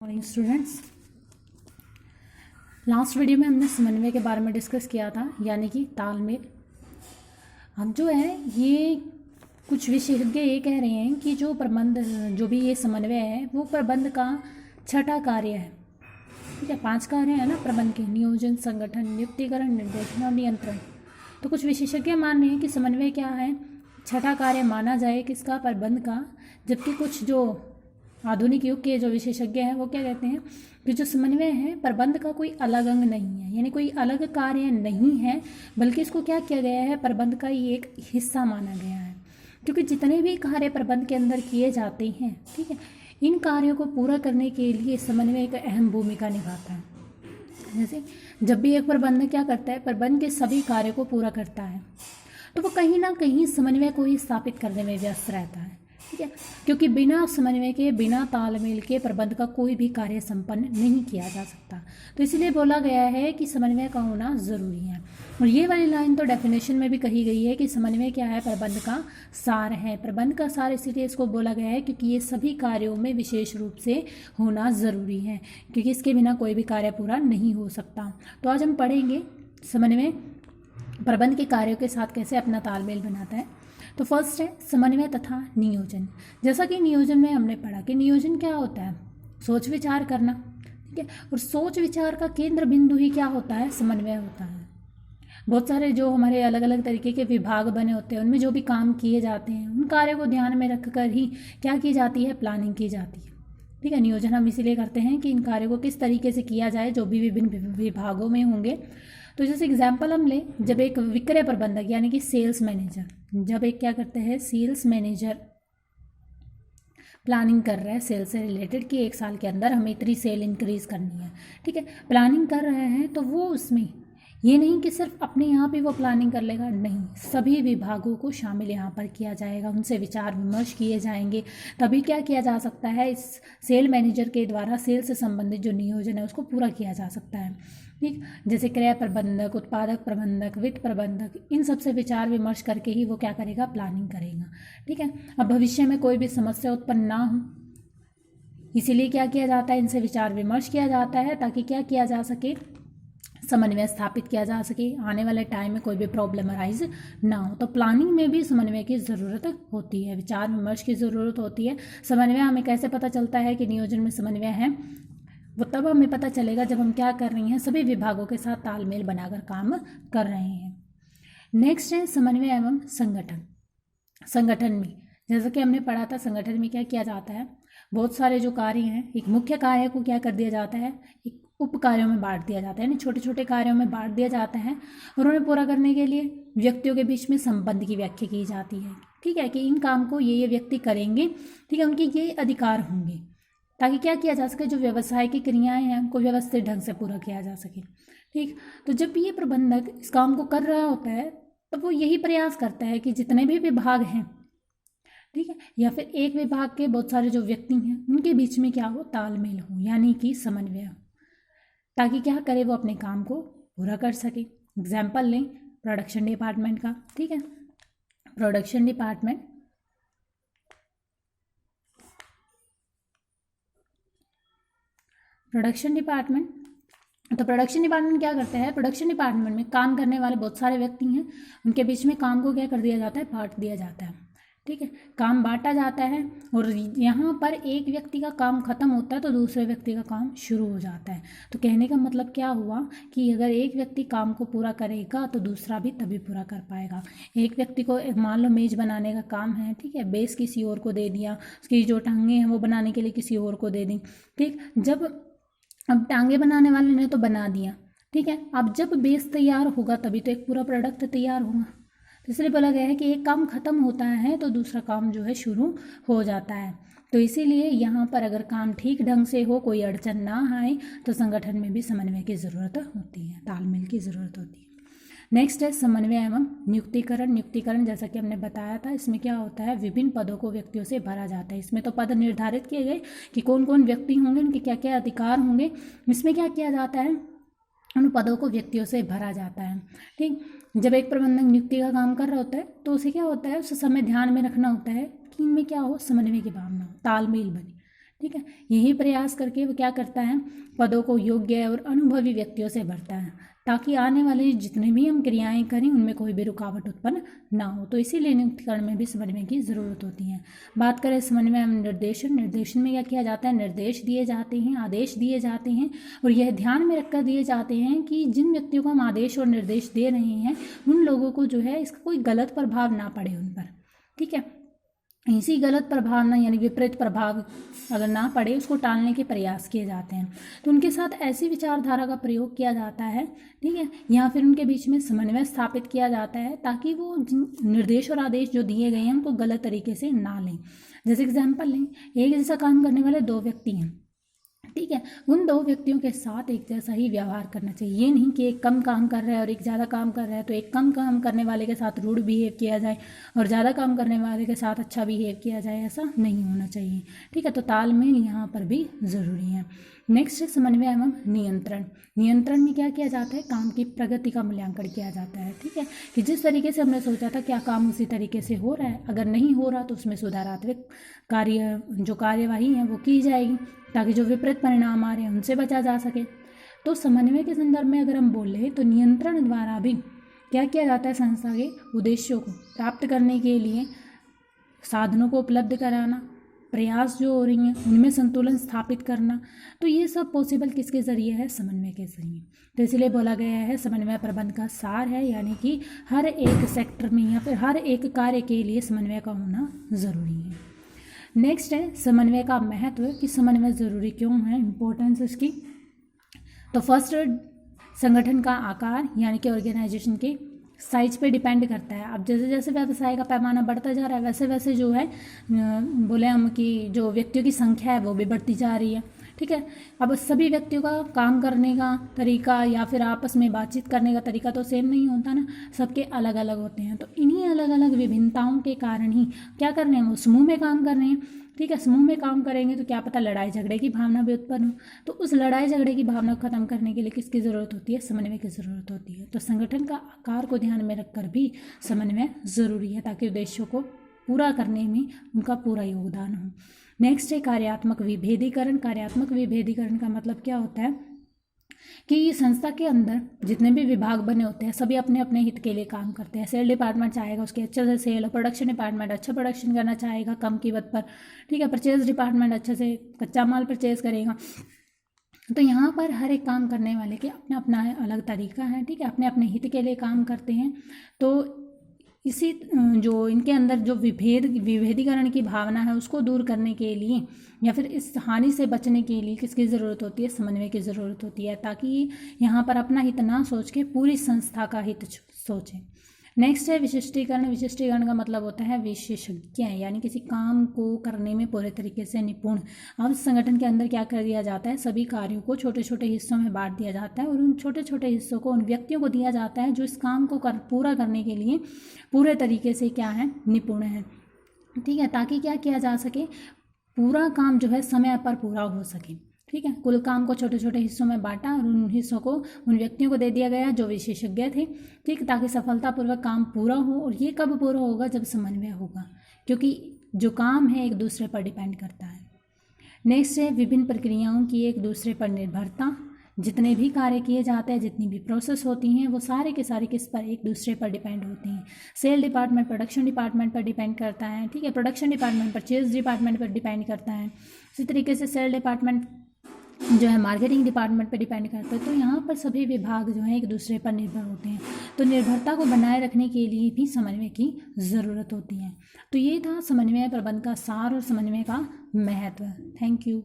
Morning students. Last video में हमने समन्वय के बारे में डिस्कस किया था, यानी कि तालमेल। हम जो है ये कुछ विशेषज्ञ ये कह रहे हैं कि जो भी ये समन्वय है वो प्रबंध का छठा कार्य है। ठीक है, 5 कार्य है ना प्रबंध के: नियोजन, संगठन, नियुक्तिकरण, निर्देशन और नियंत्रण। तो कुछ विशेषज्ञ मान रहे हैं कि समन्वय क्या है, छठा कार्य माना जाए किसका, प्रबंध का। जबकि कुछ जो आधुनिक युग के जो विशेषज्ञ हैं वो क्या कहते हैं कि जो समन्वय है प्रबंध का कोई अलग अंग नहीं है, यानी कोई अलग कार्य नहीं है, बल्कि इसको क्या किया गया है, प्रबंध का ही एक हिस्सा माना गया है। क्योंकि जितने भी कार्य प्रबंध के अंदर किए जाते हैं, ठीक है, इन कार्यों को पूरा करने के लिए समन्वय एक अहम भूमिका निभाता है। जैसे जब भी एक प्रबंधक क्या करता है, प्रबंध के सभी कार्यों को पूरा करता है, तो वो कहीं ना कहीं समन्वय को ही स्थापित करने में व्यस्त रहता है। ठीक है, क्योंकि बिना समन्वय के, बिना तालमेल के प्रबंध का कोई भी कार्य संपन्न नहीं किया जा सकता। तो इसलिए बोला गया है कि समन्वय का होना ज़रूरी है। और ये वाली लाइन तो डेफिनेशन में भी कही गई है कि समन्वय क्या है, प्रबंध का सार है। प्रबंध का सार इसलिए इसको बोला गया है क्योंकि ये सभी कार्यों में विशेष रूप से होना ज़रूरी है, क्योंकि इसके बिना कोई भी कार्य पूरा नहीं हो सकता। तो आज हम पढ़ेंगे समन्वय प्रबंध के कार्यों के साथ कैसे अपना तालमेल बनाता है। तो फर्स्ट है समन्वय तथा नियोजन। जैसा कि नियोजन में हमने पढ़ा कि नियोजन क्या होता है, सोच विचार करना। ठीक है, और सोच विचार का केंद्र बिंदु ही क्या होता है, समन्वय होता है। बहुत सारे जो हमारे अलग अलग तरीके के विभाग बने होते हैं, उनमें जो भी काम किए जाते हैं, उन कार्यों को ध्यान में रखकर ही क्या की जाती है, प्लानिंग की जाती है। ठीक है, नियोजन हम इसीलिए करते हैं कि इन कार्यों को किस तरीके से किया जाए जो भी विभिन्न विभागों में होंगे। तो जैसे एग्जाम्पल हम लें, जब एक विक्रय प्रबंधक यानी कि सेल्स मैनेजर, जब एक क्या करते हैं, सेल्स मैनेजर प्लानिंग कर रहा है सेल से रिलेटेड कि 1 साल के अंदर हमें इतनी सेल इंक्रीज करनी है। ठीक है, प्लानिंग कर रहे हैं, तो वो उसमें ये नहीं कि सिर्फ अपने यहाँ पे वो प्लानिंग कर लेगा, नहीं, सभी विभागों को शामिल यहाँ पर किया जाएगा, उनसे विचार विमर्श किए जाएंगे, तभी क्या किया जा सकता है, इस सेल मैनेजर के द्वारा सेल से संबंधित जो नियोजन है उसको पूरा किया जा सकता है। ठीक, जैसे क्रय प्रबंधक, उत्पादक प्रबंधक, वित्त प्रबंधक, इन सब से विचार विमर्श करके ही वो क्या करेगा, प्लानिंग करेगा। ठीक है, अब भविष्य में कोई भी समस्या उत्पन्न ना हो, इसीलिए क्या किया जाता है, इनसे विचार विमर्श किया जाता है ताकि क्या किया जा सके, समन्वय स्थापित किया जा सके, आने वाले टाइम में कोई भी प्रॉब्लम अराइज ना हो। तो प्लानिंग में भी समन्वय की ज़रूरत होती है, विचार विमर्श की ज़रूरत होती है। समन्वय हमें कैसे पता चलता है कि नियोजन में समन्वय है, वो तब हमें पता चलेगा जब हम क्या कर रही हैं, सभी विभागों के साथ तालमेल बनाकर काम कर रहे हैं। नेक्स्ट है समन्वय एवं संगठन। संगठन में जैसा कि हमने पढ़ा था, संगठन में क्या किया जाता है, बहुत सारे जो कार्य हैं, एक मुख्य कार्य को क्या कर दिया जाता है, एक उप कार्यों में बांट दिया जाता है, यानी छोटे छोटे कार्यों में बांट दिया जाता है, और उन्हें पूरा करने के लिए व्यक्तियों के बीच में संबंध की व्याख्या की जाती है। ठीक है, कि इन काम को ये व्यक्ति करेंगे, ठीक है, उनके ये अधिकार होंगे, ताकि क्या किया जा सके, जो व्यवसाय की क्रियाएं हैं उनको व्यवस्थित ढंग से पूरा किया जा सके। ठीक, तो जब ये प्रबंधक इस काम को कर रहा होता है तो वो यही प्रयास करता है कि जितने भी विभाग हैं, ठीक है, या फिर एक विभाग के बहुत सारे जो व्यक्ति हैं उनके बीच में क्या हो, तालमेल हो, यानी कि समन्वय हो, ताकि क्या करे, वो अपने काम को पूरा कर सके। एग्जाम्पल लें प्रोडक्शन डिपार्टमेंट का। ठीक है, प्रोडक्शन डिपार्टमेंट तो प्रोडक्शन डिपार्टमेंट क्या करता है, प्रोडक्शन डिपार्टमेंट में काम करने वाले बहुत सारे व्यक्ति हैं, उनके बीच में काम को क्या कर दिया जाता है, बांट दिया जाता है। ठीक है, काम बांटा जाता है, और यहाँ पर एक व्यक्ति का काम खत्म होता है तो दूसरे व्यक्ति का काम शुरू हो जाता है। तो कहने का मतलब क्या हुआ कि अगर एक व्यक्ति काम को पूरा करेगा तो दूसरा भी तभी पूरा कर पाएगा। एक व्यक्ति को मान लो मेज बनाने का काम है, ठीक है, बेस किसी और को दे दिया, उसकी जो टांगे हैं वो बनाने के लिए किसी और को दे दी। ठीक, जब अब टांगे बनाने वाले ने तो बना दिया, ठीक है, अब जब बेस तैयार होगा तभी तो एक पूरा प्रोडक्ट तैयार होगा। तो इसलिए बोला गया है कि एक काम खत्म होता है तो दूसरा काम जो है शुरू हो जाता है। तो इसीलिए यहाँ पर अगर काम ठीक ढंग से हो, कोई अड़चन ना आए, तो संगठन में भी समन्वय की ज़रूरत होती है, तालमेल की ज़रूरत होती है। नेक्स्ट है समन्वय एवं नियुक्तिकरण। नियुक्तिकरण जैसा कि हमने बताया था, इसमें क्या होता है, विभिन्न पदों को व्यक्तियों से भरा जाता है। इसमें तो पद निर्धारित किए गए कि कौन कौन व्यक्ति होंगे, उनके क्या क्या अधिकार होंगे। इसमें क्या किया जाता है, उन पदों को व्यक्तियों से भरा जाता है। ठीक, जब एक प्रबंधक नियुक्ति का काम कर रहा होता है तो उसे क्या होता है, उस समय ध्यान में रखना होता है कि इनमें क्या हो, समन्वय की भावना हो, तालमेल बने। ठीक है। यही प्रयास करके वो क्या करता है, पदों को योग्य और अनुभवी व्यक्तियों से भरता है, ताकि आने वाले जितने भी हम क्रियाएं करें उनमें कोई भी रुकावट उत्पन्न ना हो। तो इसीलिए नियुक्तिकरण में भी समन्वय की ज़रूरत होती है। बात करें समन्वय एवं निर्देशन, निर्देशन में क्या किया जाता है, निर्देश दिए जाते हैं, आदेश दिए जाते हैं, और यह ध्यान में रखकर दिए जाते हैं कि जिन व्यक्तियों को हम आदेश और निर्देश दे रहे हैं उन लोगों को जो है इसका कोई गलत प्रभाव ना पड़े उन पर। ठीक है, इसी गलत प्रभाव ना यानी विपरीत प्रभाव अगर ना पड़े उसको टालने के प्रयास किए जाते हैं। तो उनके साथ ऐसी विचारधारा का प्रयोग किया जाता है, ठीक है, या फिर उनके बीच में समन्वय स्थापित किया जाता है ताकि वो निर्देश और आदेश जो दिए गए हैं उनको गलत तरीके से ना लें। जैसे एग्जाम्पल लें, एक जैसा काम करने वाले दो व्यक्ति हैं, ठीक है, उन दो व्यक्तियों के साथ एक जैसा ही व्यवहार करना चाहिए। ये नहीं कि एक कम काम कर रहा है और एक ज़्यादा काम कर रहा है तो एक कम काम करने वाले के साथ रूड बिहेव किया जाए और ज़्यादा काम करने वाले के साथ अच्छा बिहेव किया जाए, ऐसा नहीं होना चाहिए। ठीक है, तो तालमेल यहाँ पर भी ज़रूरी है। नेक्स्ट है समन्वय एवं नियंत्रण। नियंत्रण में क्या किया जाता है, काम की प्रगति का मूल्यांकन किया जाता है। ठीक है, कि जिस तरीके से हमने सोचा था क्या काम उसी तरीके से हो रहा है, अगर नहीं हो रहा तो उसमें सुधारात्मक कार्यवाही है वो की जाएगी ताकि जो विपरीत परिणाम आ रहे हैं उनसे बचा जा सके। तो समन्वय के संदर्भ में अगर हम बोले तो नियंत्रण द्वारा भी क्या किया जाता है, संस्था के उद्देश्यों को प्राप्त करने के लिए साधनों को उपलब्ध कराना, प्रयास जो हो रही हैं उनमें संतुलन स्थापित करना। तो ये सब पॉसिबल किसके ज़रिए है, समन्वय के ज़रिए। तो इसलिए बोला गया है समन्वय प्रबंध का सार है, यानी कि हर एक सेक्टर में या फिर हर एक कार्य के लिए समन्वय का होना ज़रूरी है। नेक्स्ट है समन्वय का महत्व, कि समन्वय ज़रूरी क्यों है, इम्पोर्टेंस इसकी। तो फर्स्ट, संगठन का आकार यानी कि ऑर्गेनाइजेशन के साइज पे डिपेंड करता है। अब जैसे जैसे व्यवसाय का पैमाना बढ़ता जा रहा है वैसे वैसे जो है बोले हम कि जो व्यक्तियों की संख्या है वो भी बढ़ती जा रही है। ठीक है, अब सभी व्यक्तियों का काम करने का तरीका या फिर आपस में बातचीत करने का तरीका तो सेम नहीं होता ना, सबके अलग अलग होते हैं। तो इन्हीं अलग अलग विभिन्नताओं के कारण ही क्या कर रहे हैं, वो समूह में काम कर रहे हैं। ठीक है, समूह में काम करेंगे तो क्या पता लड़ाई झगड़े की भावना भी उत्पन्न हो। तो उस लड़ाई झगड़े की भावना को खत्म करने के लिए किसकी ज़रूरत होती है, समन्वय की ज़रूरत होती है। तो संगठन का आकार को ध्यान में रखकर भी समन्वय ज़रूरी है ताकि उद्देश्यों को पूरा करने में उनका पूरा योगदान हो। नेक्स्ट है कार्यात्मक विभेदीकरण। कार्यात्मक विभेदीकरण का मतलब क्या होता है कि संस्था के अंदर जितने भी विभाग बने होते हैं सभी अपने अपने हित के लिए काम करते हैं। सेल डिपार्टमेंट चाहेगा उसके अच्छे से सेल, और प्रोडक्शन डिपार्टमेंट अच्छा प्रोडक्शन करना चाहेगा कम कीमत पर। ठीक है, परचेज डिपार्टमेंट अच्छे से कच्चा माल परचेज करेगा। तो यहाँ पर हर एक काम करने वाले के अपना अपना अलग तरीका है। ठीक है, अपने अपने हित के लिए काम करते हैं। तो इसी जो इनके अंदर जो विभेदीकरण की भावना है उसको दूर करने के लिए या फिर इस हानि से बचने के लिए किसकी ज़रूरत होती है, समन्वय की ज़रूरत होती है, ताकि यहाँ पर अपना हित ना सोच के पूरी संस्था का हित सोचें। नेक्स्ट है विशिष्टीकरण। विशिष्टीकरण का मतलब होता है विशेषज्ञ, यानी किसी काम को करने में पूरे तरीके से निपुण। अब संगठन के अंदर क्या कर दिया जाता है, सभी कार्यों को छोटे छोटे हिस्सों में बांट दिया जाता है और उन छोटे छोटे हिस्सों को उन व्यक्तियों को दिया जाता है जो इस काम को पूरा करने के लिए पूरे तरीके से क्या है, निपुण है। ठीक है, ताकि क्या किया जा सके, पूरा काम जो है समय पर पूरा हो सके। ठीक है, कुल काम को छोटे छोटे हिस्सों में बांटा और उन हिस्सों को उन व्यक्तियों को दे दिया गया जो विशेषज्ञ थे। ठीक, ताकि सफलतापूर्वक काम पूरा हो। और ये कब पूरा होगा, जब समन्वय होगा, क्योंकि जो काम है एक दूसरे पर डिपेंड करता है। नेक्स्ट है विभिन्न प्रक्रियाओं की एक दूसरे पर निर्भरता। जितने भी कार्य किए जाते हैं, जितनी भी प्रोसेस होती हैं, वो सारे के सारे किस पर, एक दूसरे पर डिपेंड होती हैं। सेल डिपार्टमेंट प्रोडक्शन डिपार्टमेंट पर डिपेंड करता है। ठीक है, प्रोडक्शन डिपार्टमेंट परचेज डिपार्टमेंट पर डिपेंड करता है। इसी तरीके से सेल डिपार्टमेंट जो है मार्केटिंग डिपार्टमेंट पर डिपेंड करता है। तो यहाँ पर सभी विभाग जो हैं एक दूसरे पर निर्भर होते हैं। तो निर्भरता को बनाए रखने के लिए भी समन्वय की ज़रूरत होती है। तो ये था समन्वय प्रबंध का सार और समन्वय का महत्व। Thank you.